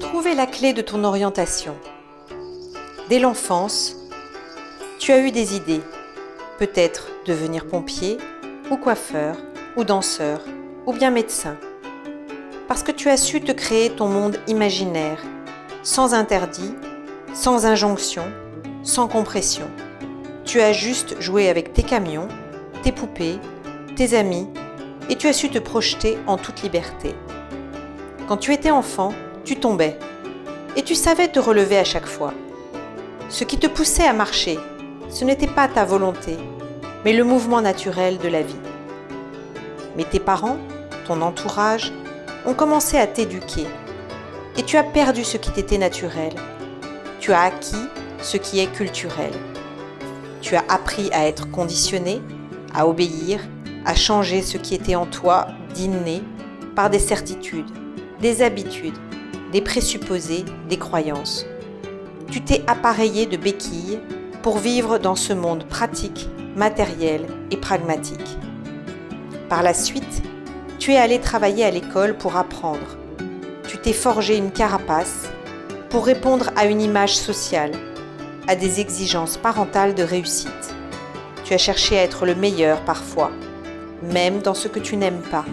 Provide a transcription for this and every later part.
Trouver la clé de ton orientation. Dès l'enfance, tu as eu des idées. Peut-être devenir pompier, ou coiffeur, ou danseur, ou bien médecin. Parce que tu as su te créer ton monde imaginaire, sans interdit, sans injonction, sans compression. Tu as juste joué avec tes camions, tes poupées, tes amis, et tu as su te projeter en toute liberté. Quand tu étais enfant, tu tombais, et tu savais te relever à chaque fois. Ce qui te poussait à marcher, ce n'était pas ta volonté, mais le mouvement naturel de la vie. Mais tes parents, ton entourage, ont commencé à t'éduquer, et tu as perdu ce qui t'était naturel. Tu as acquis ce qui est culturel. Tu as appris à être conditionné, à obéir, à changer ce qui était en toi d'inné par des certitudes, des habitudes, des présupposés, des croyances. Tu t'es appareillé de béquilles pour vivre dans ce monde pratique, matériel et pragmatique. Par la suite, tu es allé travailler à l'école pour apprendre. Tu t'es forgé une carapace pour répondre à une image sociale, à des exigences parentales de réussite. Tu as cherché à être le meilleur parfois, même dans ce que tu n'aimes pas,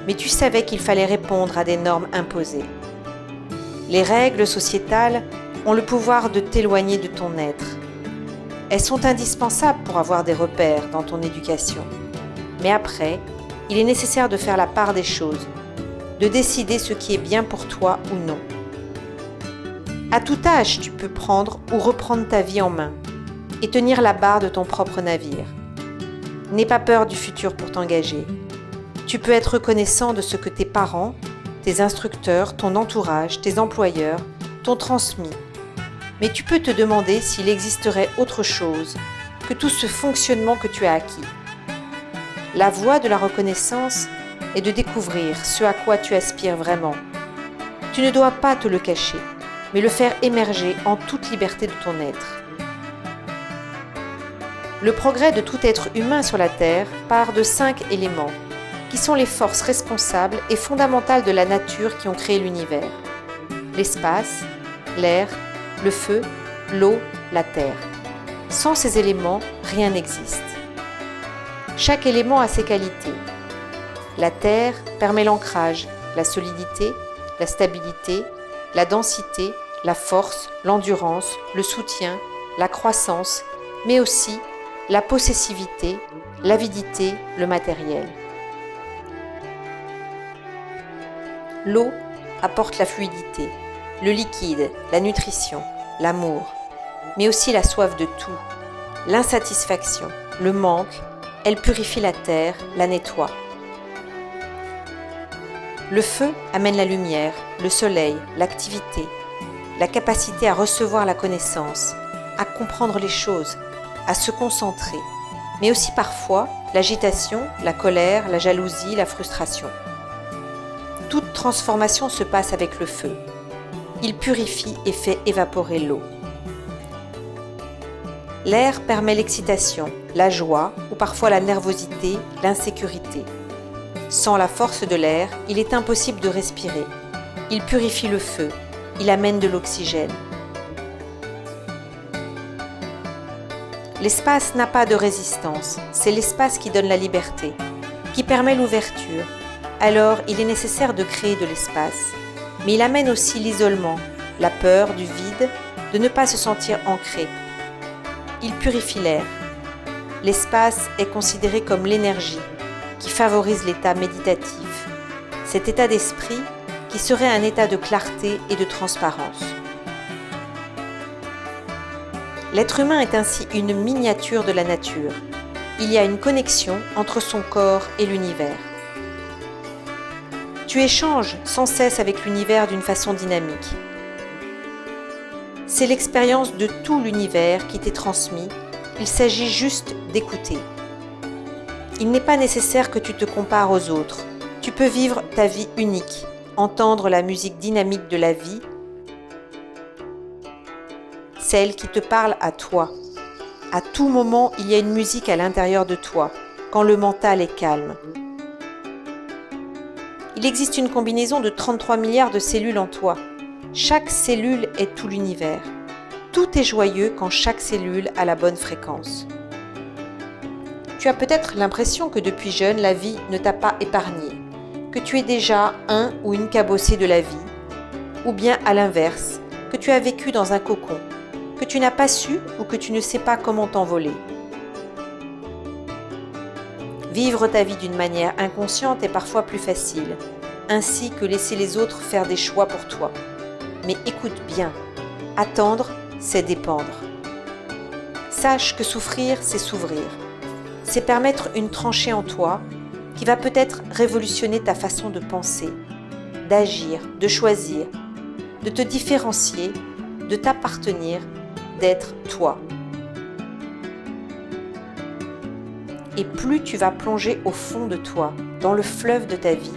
mais tu savais qu'il fallait répondre à des normes imposées. Les règles sociétales ont le pouvoir de t'éloigner de ton être. Elles sont indispensables pour avoir des repères dans ton éducation. Mais après, il est nécessaire de faire la part des choses, de décider ce qui est bien pour toi ou non. À tout âge, tu peux prendre ou reprendre ta vie en main et tenir la barre de ton propre navire. N'aie pas peur du futur pour t'engager. Tu peux être reconnaissant de ce que tes parents, tes instructeurs, ton entourage, tes employeurs t'ont transmis. Mais tu peux te demander s'il existerait autre chose que tout ce fonctionnement que tu as acquis. La voie de la reconnaissance est de découvrir ce à quoi tu aspires vraiment. Tu ne dois pas te le cacher, mais le faire émerger en toute liberté de ton être. Le progrès de tout être humain sur la Terre part de 5 éléments, qui sont les forces responsables et fondamentales de la nature qui ont créé l'univers. L'espace, l'air, le feu, l'eau, la terre. Sans ces éléments, rien n'existe. Chaque élément a ses qualités. La terre permet l'ancrage, la solidité, la stabilité, la densité, la force, l'endurance, le soutien, la croissance, mais aussi la possessivité, l'avidité, le matériel. L'eau apporte la fluidité, le liquide, la nutrition, l'amour, mais aussi la soif de tout, l'insatisfaction, le manque. Elle purifie la terre, la nettoie. Le feu amène la lumière, le soleil, l'activité, la capacité à recevoir la connaissance, à comprendre les choses, à se concentrer, mais aussi parfois l'agitation, la colère, la jalousie, la frustration. Toute transformation se passe avec le feu. Il purifie et fait évaporer l'eau. L'air permet l'excitation, la joie ou parfois la nervosité, l'insécurité. Sans la force de l'air, il est impossible de respirer. Il purifie le feu, il amène de l'oxygène. L'espace n'a pas de résistance, c'est l'espace qui donne la liberté, qui permet l'ouverture. Alors, il est nécessaire de créer de l'espace. Mais il amène aussi l'isolement, la peur du vide, de ne pas se sentir ancré. Il purifie l'air. L'espace est considéré comme l'énergie qui favorise l'état méditatif, cet état d'esprit qui serait un état de clarté et de transparence. L'être humain est ainsi une miniature de la nature. Il y a une connexion entre son corps et l'univers. Tu échanges sans cesse avec l'univers d'une façon dynamique. C'est l'expérience de tout l'univers qui t'est transmis. Il s'agit juste d'écouter. Il n'est pas nécessaire que tu te compares aux autres. Tu peux vivre ta vie unique, entendre la musique dynamique de la vie, celle qui te parle à toi. À tout moment, il y a une musique à l'intérieur de toi, quand le mental est calme. Il existe une combinaison de 33 milliards de cellules en toi. Chaque cellule est tout l'univers. Tout est joyeux quand chaque cellule a la bonne fréquence. Tu as peut-être l'impression que depuis jeune, la vie ne t'a pas épargné, que tu es déjà un ou une cabossée de la vie, ou bien à l'inverse, que tu as vécu dans un cocon, que tu n'as pas su ou que tu ne sais pas comment t'envoler. Vivre ta vie d'une manière inconsciente est parfois plus facile, ainsi que laisser les autres faire des choix pour toi. Mais écoute bien, attendre, c'est dépendre. Sache que souffrir, c'est s'ouvrir. C'est permettre une tranchée en toi qui va peut-être révolutionner ta façon de penser, d'agir, de choisir, de te différencier, de t'appartenir, d'être toi. Et plus tu vas plonger au fond de toi, dans le fleuve de ta vie,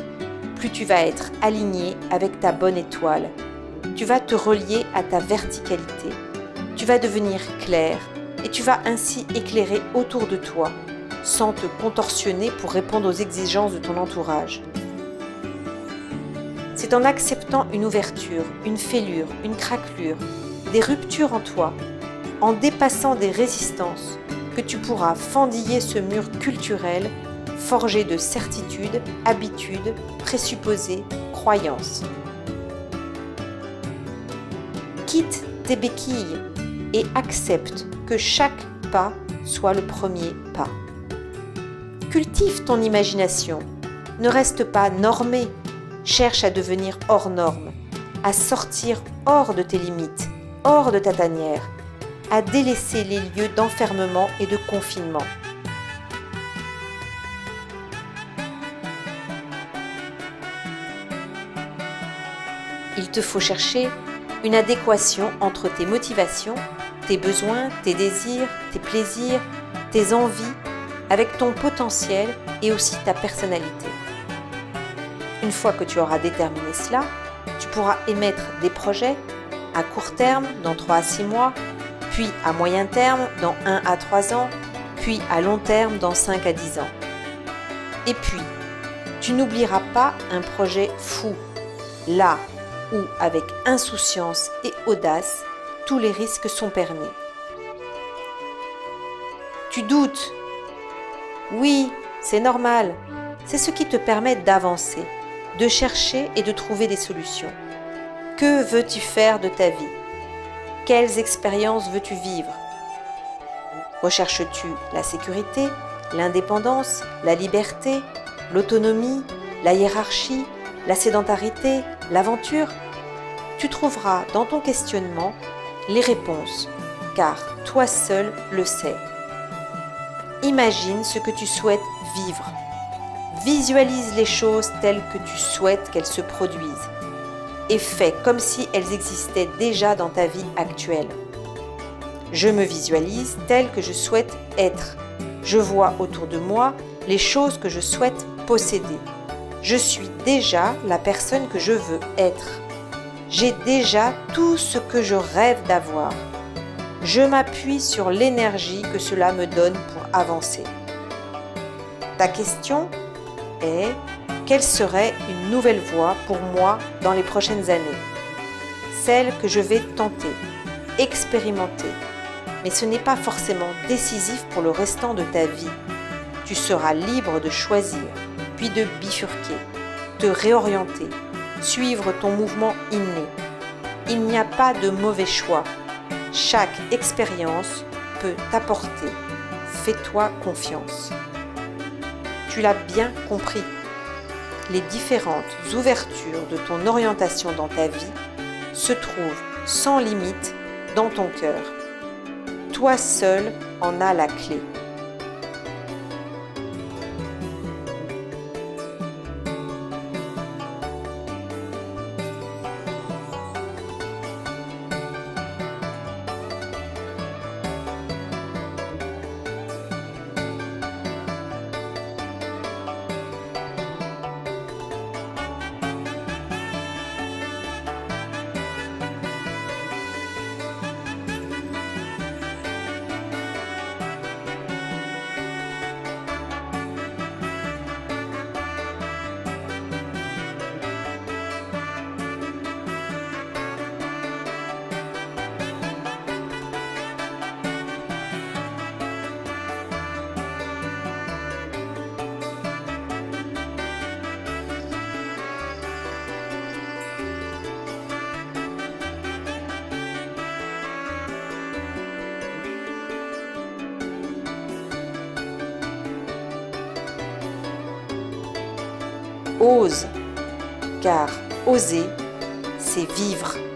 plus tu vas être aligné avec ta bonne étoile. Tu vas te relier à ta verticalité. Tu vas devenir clair et tu vas ainsi éclairer autour de toi, sans te contorsionner pour répondre aux exigences de ton entourage. C'est en acceptant une ouverture, une fêlure, une craquelure, des ruptures en toi, en dépassant des résistances, que tu pourras fendiller ce mur culturel forgé de certitudes, habitudes, présupposés, croyances. Quitte tes béquilles et accepte que chaque pas soit le premier pas. Cultive ton imagination. Ne reste pas normé. Cherche à devenir hors norme, à sortir hors de tes limites, hors de ta tanière, à délaisser les lieux d'enfermement et de confinement. Il te faut chercher une adéquation entre tes motivations, tes besoins, tes désirs, tes plaisirs, tes envies, avec ton potentiel et aussi ta personnalité. Une fois que tu auras déterminé cela, tu pourras émettre des projets à court terme, dans 3 à 6 mois, puis à moyen terme, dans 1 à 3 ans, puis à long terme, dans 5 à 10 ans. Et puis, tu n'oublieras pas un projet fou, là où, avec insouciance et audace, tous les risques sont permis. Tu doutes. Oui, c'est normal. C'est ce qui te permet d'avancer, de chercher et de trouver des solutions. Que veux-tu faire de ta vie? Quelles expériences veux-tu vivre? Recherches-tu la sécurité, l'indépendance, la liberté, l'autonomie, la hiérarchie, la sédentarité, l'aventure? Tu trouveras dans ton questionnement les réponses, car toi seul le sais. Imagine ce que tu souhaites vivre. Visualise les choses telles que tu souhaites qu'elles se produisent et fais comme si elles existaient déjà dans ta vie actuelle. Je me visualise telle que je souhaite être. Je vois autour de moi les choses que je souhaite posséder. Je suis déjà la personne que je veux être. J'ai déjà tout ce que je rêve d'avoir. Je m'appuie sur l'énergie que cela me donne pour avancer. Ta question est: quelle serait une nouvelle voie pour moi dans les prochaines années? Celle que je vais tenter, expérimenter. Mais ce n'est pas forcément décisif pour le restant de ta vie. Tu seras libre de choisir, puis de bifurquer, te réorienter, suivre ton mouvement inné. Il n'y a pas de mauvais choix. Chaque expérience peut t'apporter. Fais-toi confiance. Tu l'as bien compris. Les différentes ouvertures de ton orientation dans ta vie se trouvent sans limite dans ton cœur. Toi seul en as la clé. ose, car oser, c'est vivre.